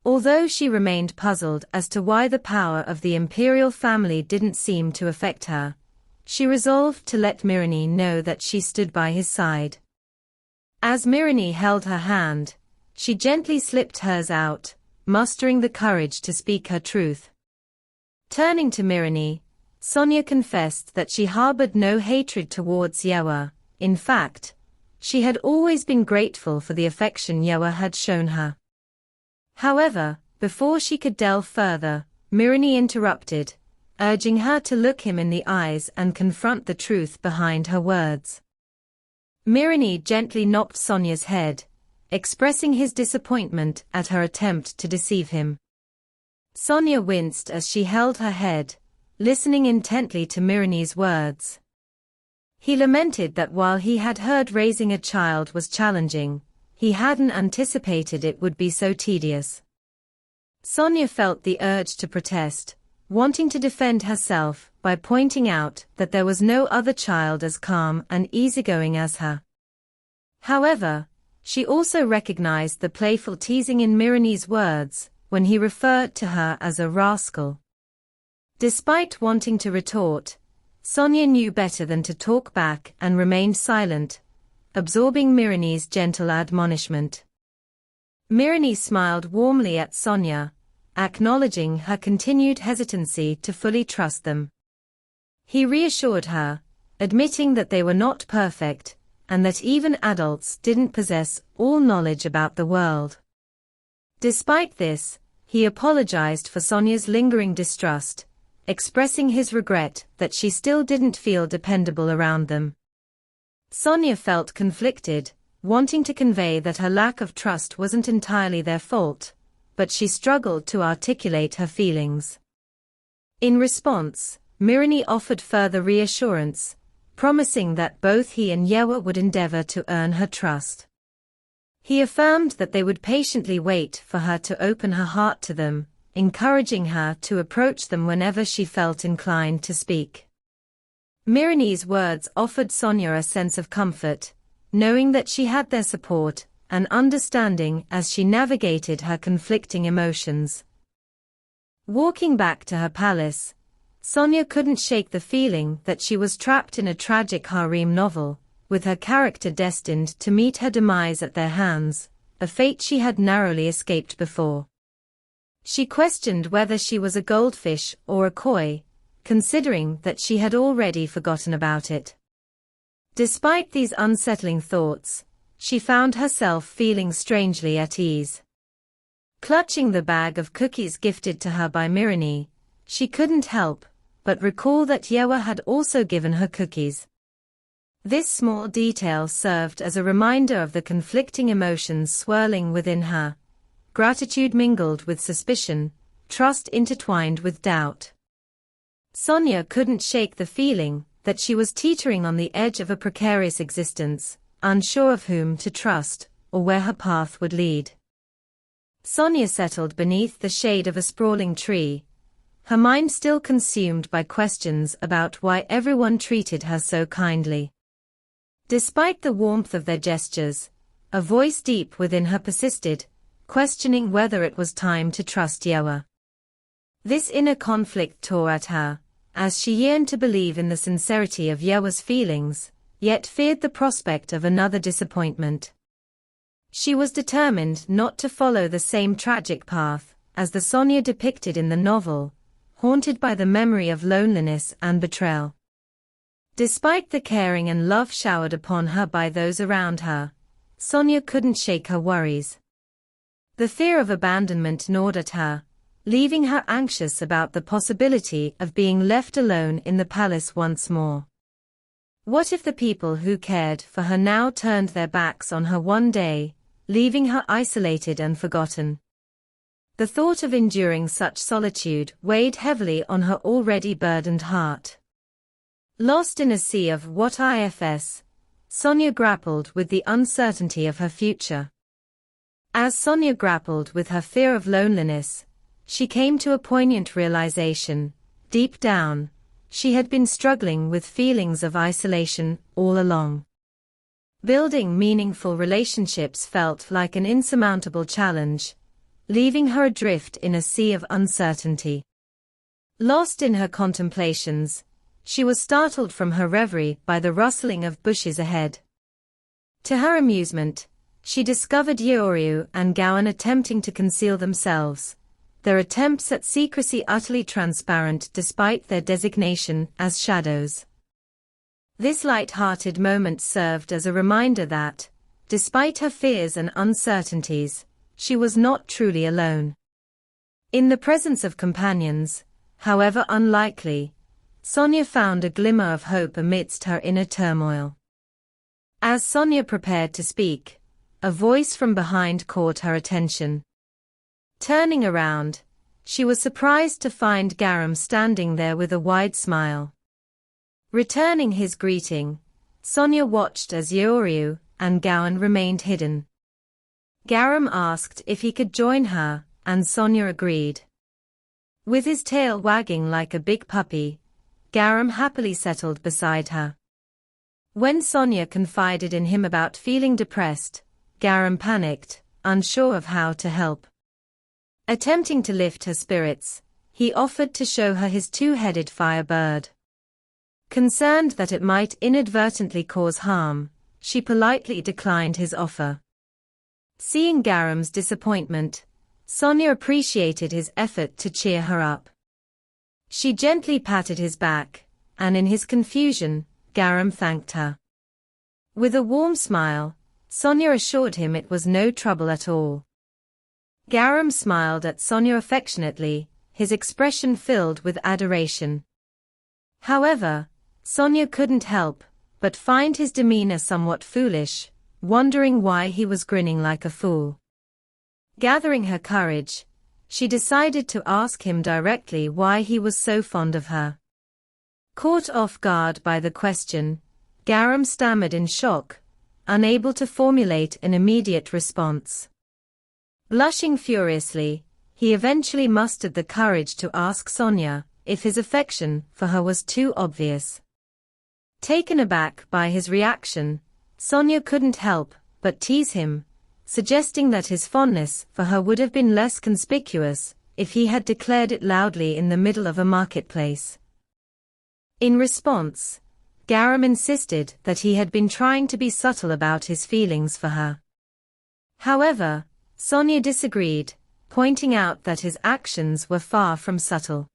Although she remained puzzled as to why the power of the imperial family didn't seem to affect her, she resolved to let Mirani know that she stood by his side. As Mirani held her hand, she gently slipped hers out, mustering the courage to speak her truth. Turning to Mirani, Sonia confessed that she harbored no hatred towards Yoru. In fact, she had always been grateful for the affection Yoru had shown her. However, before she could delve further, Mirani interrupted, urging her to look him in the eyes and confront the truth behind her words. Mirani gently knocked Sonia's head, expressing his disappointment at her attempt to deceive him. Sonia winced as she held her head, listening intently to Mirani's words. He lamented that while he had heard raising a child was challenging, he hadn't anticipated it would be so tedious. Sonia felt the urge to protest, wanting to defend herself by pointing out that there was no other child as calm and easygoing as her. However, she also recognized the playful teasing in Mirani's words when he referred to her as a rascal. Despite wanting to retort, Sonia knew better than to talk back and remained silent, absorbing Mirani's gentle admonishment. Mirani smiled warmly at Sonia, acknowledging her continued hesitancy to fully trust them. He reassured her, admitting that they were not perfect, and that even adults didn't possess all knowledge about the world. Despite this, he apologized for Sonia's lingering distrust, expressing his regret that she still didn't feel dependable around them. Sonia felt conflicted, wanting to convey that her lack of trust wasn't entirely their fault, but she struggled to articulate her feelings. In response, Mirani offered further reassurance, promising that both he and Yoru would endeavor to earn her trust. He affirmed that they would patiently wait for her to open her heart to them, encouraging her to approach them whenever she felt inclined to speak. Mirani's words offered Sonia a sense of comfort, knowing that she had their support and understanding as she navigated her conflicting emotions. Walking back to her palace, Sonia couldn't shake the feeling that she was trapped in a tragic harem novel, with her character destined to meet her demise at their hands, a fate she had narrowly escaped before. She questioned whether she was a goldfish or a koi, considering that she had already forgotten about it. Despite these unsettling thoughts, she found herself feeling strangely at ease. Clutching the bag of cookies gifted to her by Mirani, she couldn't help but recall that Yoru had also given her cookies. This small detail served as a reminder of the conflicting emotions swirling within her: gratitude mingled with suspicion, trust intertwined with doubt. Sonia couldn't shake the feeling that she was teetering on the edge of a precarious existence, unsure of whom to trust or where her path would lead. Sonia settled beneath the shade of a sprawling tree, her mind still consumed by questions about why everyone treated her so kindly. Despite the warmth of their gestures, a voice deep within her persisted, questioning whether it was time to trust Yoru. This inner conflict tore at her, as she yearned to believe in the sincerity of Yoru's feelings, yet feared the prospect of another disappointment. She was determined not to follow the same tragic path as the Sonia depicted in the novel, haunted by the memory of loneliness and betrayal. Despite the caring and love showered upon her by those around her, Sonia couldn't shake her worries. The fear of abandonment gnawed at her, leaving her anxious about the possibility of being left alone in the palace once more. What if the people who cared for her now turned their backs on her one day, leaving her isolated and forgotten. The thought of enduring such solitude weighed heavily on her already burdened heart. Lost in a sea of what ifs, Sonia grappled with the uncertainty of her future. As Sonia grappled with her fear of loneliness, she came to a poignant realization. Deep down, she had been struggling with feelings of isolation all along. Building meaningful relationships felt like an insurmountable challenge, leaving her adrift in a sea of uncertainty. Lost in her contemplations, she was startled from her reverie by the rustling of bushes ahead. To her amusement, she discovered Yoru and Garam attempting to conceal themselves, their attempts at secrecy utterly transparent despite their designation as shadows. This light-hearted moment served as a reminder that, despite her fears and uncertainties, she was not truly alone. In the presence of companions, however unlikely, Sonia found a glimmer of hope amidst her inner turmoil. As Sonia prepared to speak, a voice from behind caught her attention. Turning around, she was surprised to find Garam standing there with a wide smile. Returning his greeting, Sonia watched as Yoru and Garam remained hidden. Garam asked if he could join her, and Sonia agreed. With his tail wagging like a big puppy, Garam happily settled beside her. When Sonia confided in him about feeling depressed, Garam panicked, unsure of how to help. Attempting to lift her spirits, he offered to show her his two-headed fire bird. Concerned that it might inadvertently cause harm, she politely declined his offer. Seeing Garam's disappointment, Sonia appreciated his effort to cheer her up. She gently patted his back, and in his confusion, Garam thanked her. With a warm smile, Sonia assured him it was no trouble at all. Garam smiled at Sonia affectionately, his expression filled with adoration. However, Sonia couldn't help but find his demeanor somewhat foolish, wondering why he was grinning like a fool. Gathering her courage, she decided to ask him directly why he was so fond of her. Caught off guard by the question, Garam stammered in shock, unable to formulate an immediate response. Blushing furiously, he eventually mustered the courage to ask Sonia if his affection for her was too obvious. Taken aback by his reaction, Sonia couldn't help but tease him, suggesting that his fondness for her would have been less conspicuous if he had declared it loudly in the middle of a marketplace. In response, Garam insisted that he had been trying to be subtle about his feelings for her. However, Sonia disagreed, pointing out that his actions were far from subtle.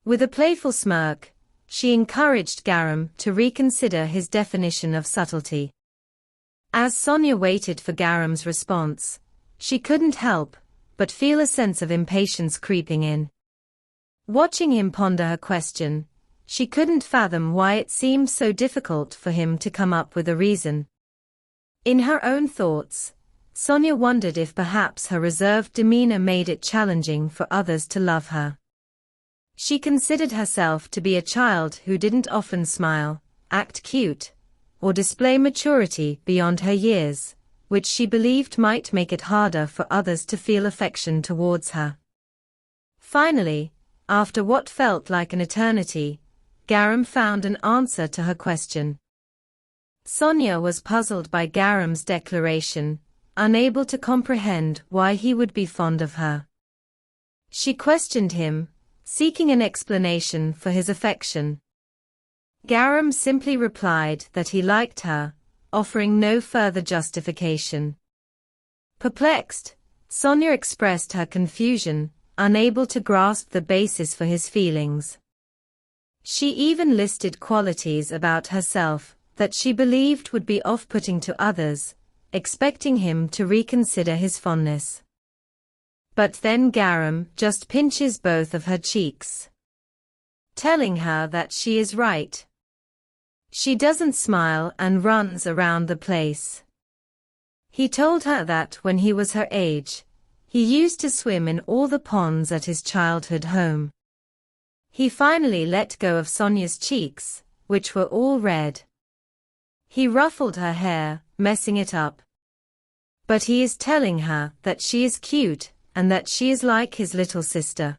With a playful smirk, she encouraged Garam to reconsider his definition of subtlety. As Sonia waited for Garam's response, she couldn't help but feel a sense of impatience creeping in. Watching him ponder her question, she couldn't fathom why it seemed so difficult for him to come up with a reason. In her own thoughts, Sonia wondered if perhaps her reserved demeanor made it challenging for others to love her. She considered herself to be a child who didn't often smile, act cute, or display maturity beyond her years, which she believed might make it harder for others to feel affection towards her. Finally, after what felt like an eternity, Garam found an answer to her question. Sonia was puzzled by Garam's declaration, unable to comprehend why he would be fond of her. She questioned him, seeking an explanation for his affection. Garam simply replied that he liked her, offering no further justification. Perplexed, Sonia expressed her confusion, unable to grasp the basis for his feelings. She even listed qualities about herself that she believed would be off-putting to others, expecting him to reconsider his fondness. But then Garam just pinches both of her cheeks, telling her that she is right. She doesn't smile and runs around the place. He told her that when he was her age, he used to swim in all the ponds at his childhood home. He finally let go of Sonia's cheeks, which were all red. He ruffled her hair, messing it up. But he is telling her that she is cute, and that she is like his little sister.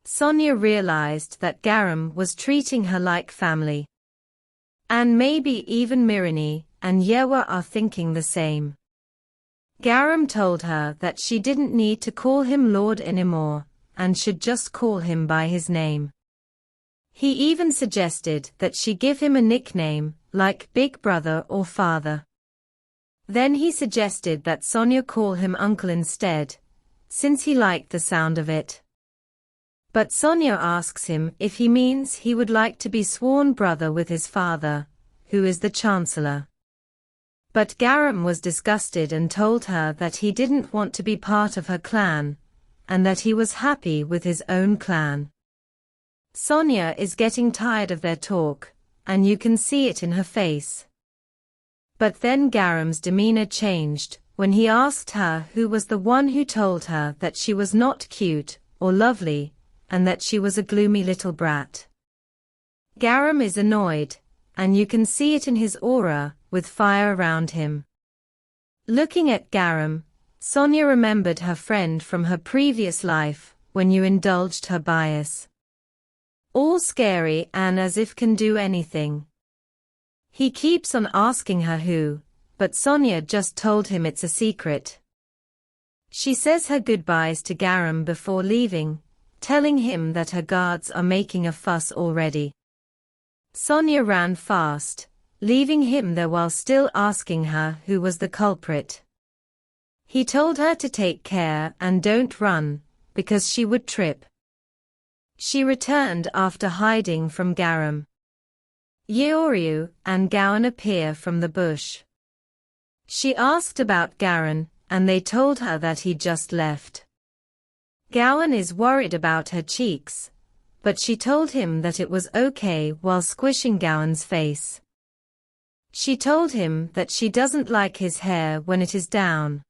Sonia realized that Garam was treating her like family. And maybe even Mirani and Yoru are thinking the same. Garam told her that she didn't need to call him Lord anymore, and should just call him by his name. He even suggested that she give him a nickname, like Big Brother or Father. Then he suggested that Sonia call him Uncle instead, since he liked the sound of it. But Sonia asks him if he means he would like to be sworn brother with his father, who is the Chancellor. But Garam was disgusted and told her that he didn't want to be part of her clan, and that he was happy with his own clan. Sonia is getting tired of their talk, and you can see it in her face. But then Garam's demeanor changed when he asked her who was the one who told her that she was not cute or lovely, and that she was a gloomy little brat. Garam is annoyed, and you can see it in his aura, with fire around him. Looking at Garam, Sonia remembered her friend from her previous life, when you indulged her bias. All scary and as if can do anything. He keeps on asking her who, but Sonia just told him it's a secret. She says her goodbyes to Garam before leaving, telling him that her guards are making a fuss already. Sonia ran fast, leaving him there while still asking her who was the culprit. He told her to take care and don't run, because she would trip. She returned after hiding from Garam. Yoru and Garan appear from the bush. She asked about Garan, and they told her that he just left. Garan is worried about her cheeks, but she told him that it was okay while squishing Garan's face. She told him that she doesn't like his hair when it is down.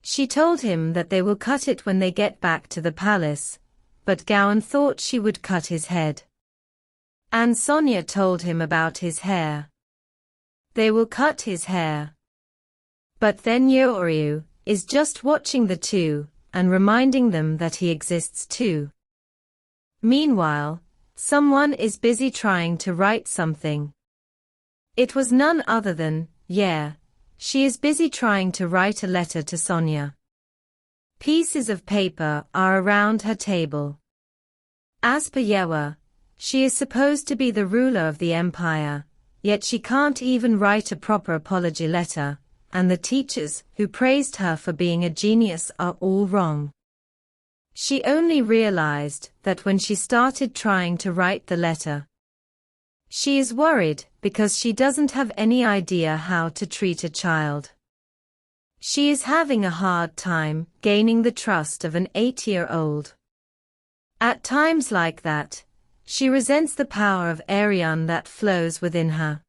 She told him that they will cut it when they get back to the palace, but Garan thought she would cut his head. And Sonia told him about his hair. They will cut his hair. But then Yoru is just watching the two, and reminding them that he exists too. Meanwhile, someone is busy trying to write something. It was none other than, she is busy trying to write a letter to Sonia. Pieces of paper are around her table. As per Yoru, she is supposed to be the ruler of the empire, yet she can't even write a proper apology letter, and the teachers who praised her for being a genius are all wrong. She only realized that when she started trying to write the letter. She is worried because she doesn't have any idea how to treat a child. She is having a hard time gaining the trust of an 8-year-old. At times like that, she resents the power of Arion that flows within her.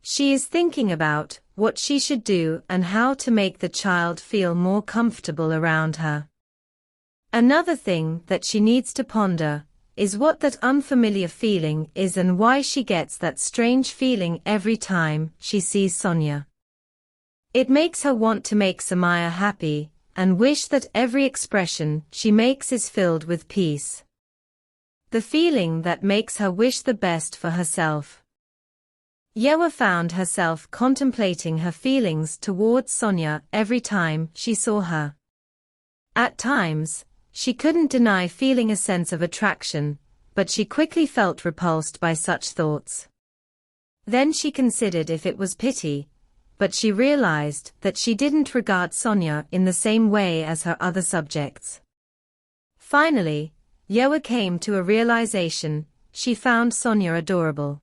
She is thinking about what she should do and how to make the child feel more comfortable around her. Another thing that she needs to ponder is what that unfamiliar feeling is and why she gets that strange feeling every time she sees Sonia. It makes her want to make Samaya happy, and wish that every expression she makes is filled with peace. The feeling that makes her wish the best for herself. Yoru found herself contemplating her feelings towards Sonia every time she saw her. At times, she couldn't deny feeling a sense of attraction, but she quickly felt repulsed by such thoughts. Then she considered if it was pity, but she realized that she didn't regard Sonia in the same way as her other subjects. Finally, Yoru came to a realization: she found Sonia adorable.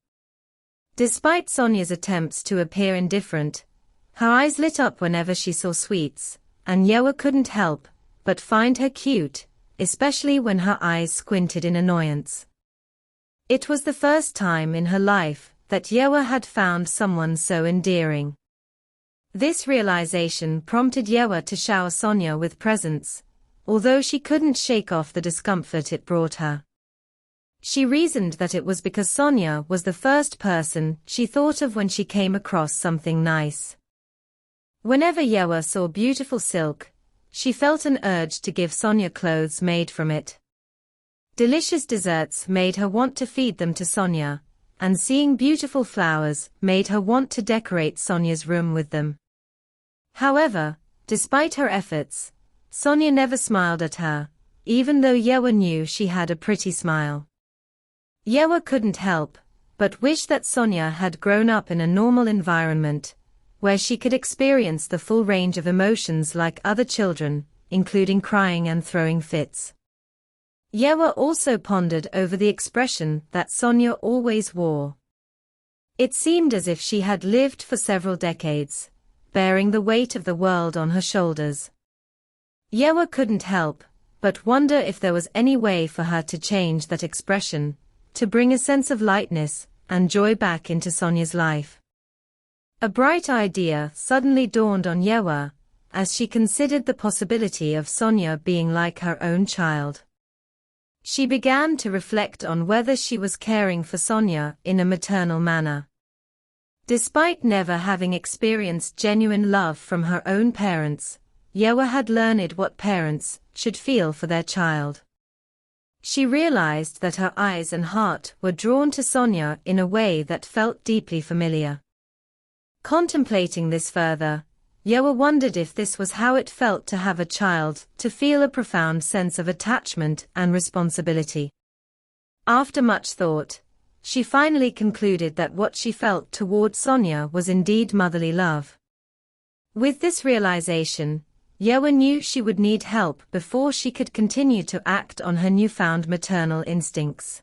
Despite Sonia's attempts to appear indifferent, her eyes lit up whenever she saw sweets, and Yoru couldn't help but find her cute, especially when her eyes squinted in annoyance. It was the first time in her life that Yoru had found someone so endearing. This realization prompted Yoru to shower Sonia with presents, although she couldn't shake off the discomfort it brought her. She reasoned that it was because Sonia was the first person she thought of when she came across something nice. Whenever Yoru saw beautiful silk, she felt an urge to give Sonia clothes made from it. Delicious desserts made her want to feed them to Sonia, and seeing beautiful flowers made her want to decorate Sonia's room with them. However, despite her efforts, Sonia never smiled at her, even though Yoru knew she had a pretty smile. Yoru couldn't help but wish that Sonia had grown up in a normal environment, where she could experience the full range of emotions like other children, including crying and throwing fits. Yoru also pondered over the expression that Sonia always wore. It seemed as if she had lived for several decades, bearing the weight of the world on her shoulders. Yoru couldn't help but wonder if there was any way for her to change that expression, to bring a sense of lightness and joy back into Sonia's life. A bright idea suddenly dawned on Yoru, as she considered the possibility of Sonia being like her own child. She began to reflect on whether she was caring for Sonia in a maternal manner. Despite never having experienced genuine love from her own parents, Yoru had learned what parents should feel for their child. She realized that her eyes and heart were drawn to Sonia in a way that felt deeply familiar. Contemplating this further, Yoru wondered if this was how it felt to have a child, to feel a profound sense of attachment and responsibility. After much thought, she finally concluded that what she felt toward Sonia was indeed motherly love. With this realization, Yoru knew she would need help before she could continue to act on her newfound maternal instincts.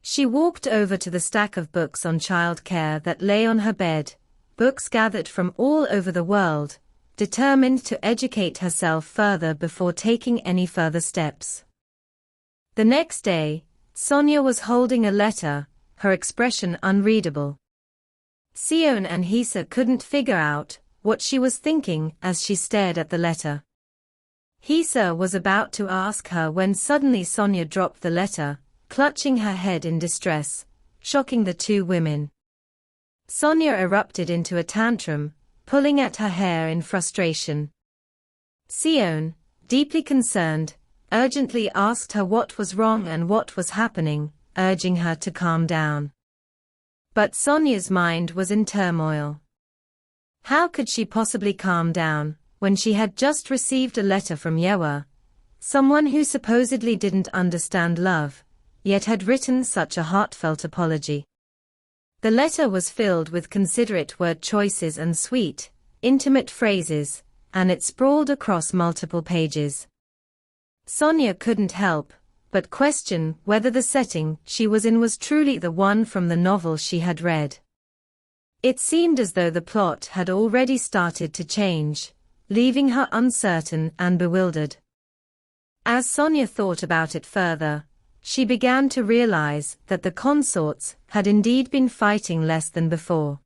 She walked over to the stack of books on childcare that lay on her bed, books gathered from all over the world, determined to educate herself further before taking any further steps. The next day, Sonia was holding a letter, her expression unreadable. Cion and Hisa couldn't figure out what she was thinking as she stared at the letter. Hisa was about to ask her when suddenly Sonia dropped the letter, clutching her head in distress, shocking the two women. Sonia erupted into a tantrum, pulling at her hair in frustration. Cion, deeply concerned, urgently asked her what was wrong and what was happening, urging her to calm down. But Sonia's mind was in turmoil. How could she possibly calm down when she had just received a letter from Yoru, someone who supposedly didn't understand love, yet had written such a heartfelt apology? The letter was filled with considerate word choices and sweet, intimate phrases, and it sprawled across multiple pages. Sonia couldn't help but question whether the setting she was in was truly the one from the novel she had read. It seemed as though the plot had already started to change, leaving her uncertain and bewildered. As Sonia thought about it further, she began to realize that the consorts had indeed been fighting less than before.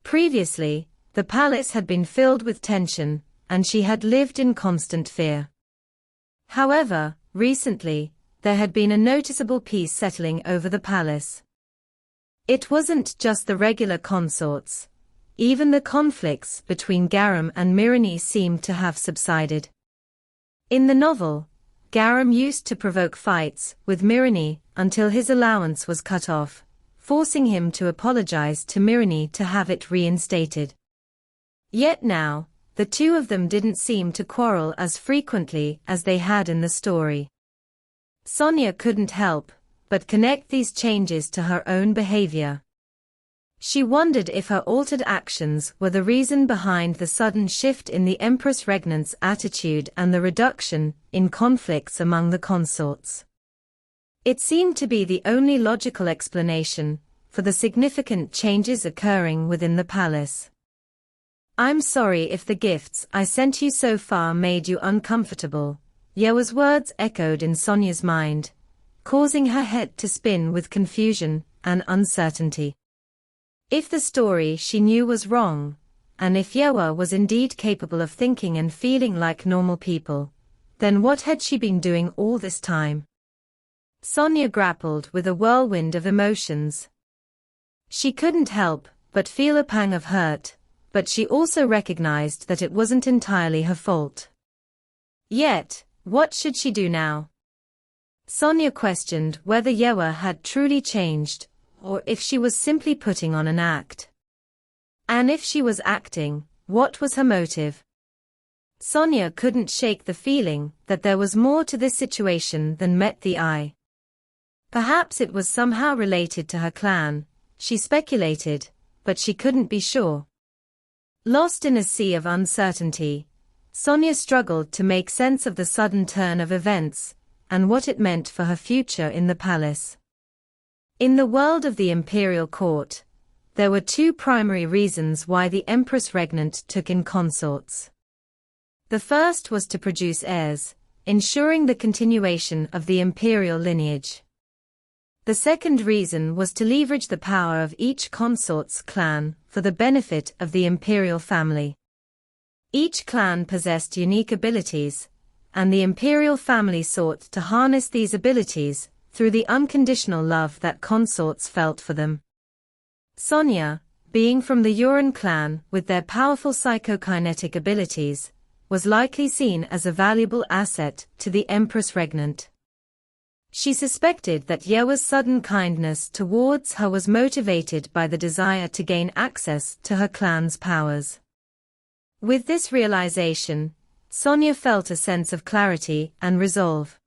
Previously, the palace had been filled with tension, and she had lived in constant fear. However, recently, there had been a noticeable peace settling over the palace. It wasn't just the regular consorts. Even the conflicts between Garam and Mirani seemed to have subsided. In the novel, Garam used to provoke fights with Mirani until his allowance was cut off, forcing him to apologize to Mirani to have it reinstated. Yet now, the two of them didn't seem to quarrel as frequently as they had in the story. Sonia couldn't help but connect these changes to her own behavior. She wondered if her altered actions were the reason behind the sudden shift in the empress regnant's attitude and the reduction in conflicts among the consorts. It seemed to be the only logical explanation for the significant changes occurring within the palace. "I'm sorry if the gifts I sent you so far made you uncomfortable," Yoru's words echoed in Sonia's mind, causing her head to spin with confusion and uncertainty. If the story she knew was wrong, and if Yoru was indeed capable of thinking and feeling like normal people, then what had she been doing all this time? Sonia grappled with a whirlwind of emotions. She couldn't help but feel a pang of hurt, but she also recognized that it wasn't entirely her fault. Yet, what should she do now? Sonia questioned whether Yoru had truly changed, or if she was simply putting on an act. And if she was acting, what was her motive? Sonia couldn't shake the feeling that there was more to this situation than met the eye. Perhaps it was somehow related to her clan, she speculated, but she couldn't be sure. Lost in a sea of uncertainty, Sonia struggled to make sense of the sudden turn of events, and what it meant for her future in the palace. In the world of the imperial court, there were two primary reasons why the empress regnant took in consorts. The first was to produce heirs, ensuring the continuation of the imperial lineage. The second reason was to leverage the power of each consort's clan for the benefit of the imperial family. Each clan possessed unique abilities, and the imperial family sought to harness these abilities through the unconditional love that consorts felt for them. Sonia, being from the Yoru clan with their powerful psychokinetic abilities, was likely seen as a valuable asset to the empress regnant. She suspected that Yoru's sudden kindness towards her was motivated by the desire to gain access to her clan's powers. With this realization, Sonia felt a sense of clarity and resolve.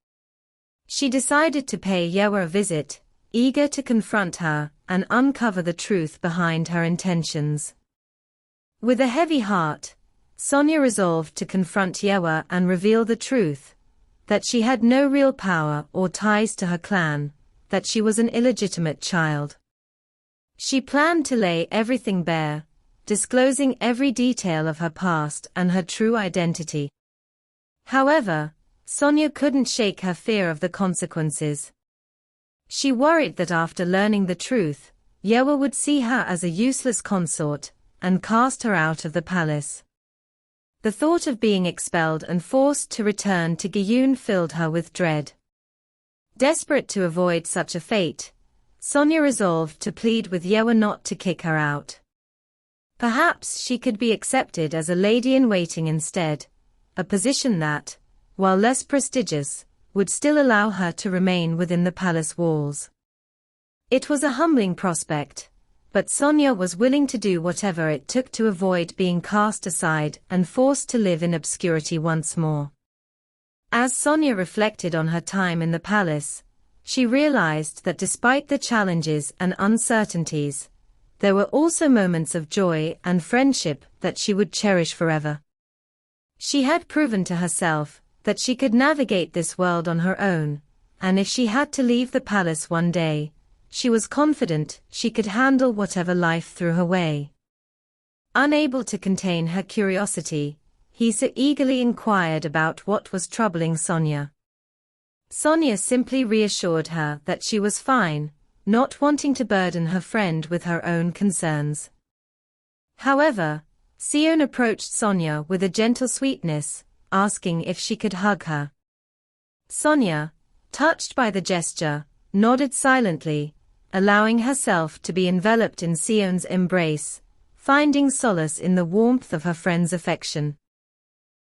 She decided to pay Yoru a visit, eager to confront her and uncover the truth behind her intentions. With a heavy heart, Sonia resolved to confront Yoru and reveal the truth, that she had no real power or ties to her clan, that she was an illegitimate child. She planned to lay everything bare, disclosing every detail of her past and her true identity. However, Sonia couldn't shake her fear of the consequences. She worried that after learning the truth, Yoru would see her as a useless consort and cast her out of the palace. The thought of being expelled and forced to return to Cion filled her with dread. Desperate to avoid such a fate, Sonia resolved to plead with Yoru not to kick her out. Perhaps she could be accepted as a lady-in-waiting instead, a position that, while less prestigious, would still allow her to remain within the palace walls. It was a humbling prospect, but Sonia was willing to do whatever it took to avoid being cast aside and forced to live in obscurity once more. As Sonia reflected on her time in the palace, she realized that despite the challenges and uncertainties, there were also moments of joy and friendship that she would cherish forever. She had proven to herself that she could navigate this world on her own, and if she had to leave the palace one day, she was confident she could handle whatever life threw her way. Unable to contain her curiosity, he so eagerly inquired about what was troubling Sonia. Sonia simply reassured her that she was fine, not wanting to burden her friend with her own concerns. However, Cion approached Sonia with a gentle sweetness, asking if she could hug her. Sonia, touched by the gesture, nodded silently, allowing herself to be enveloped in Cion's embrace, finding solace in the warmth of her friend's affection.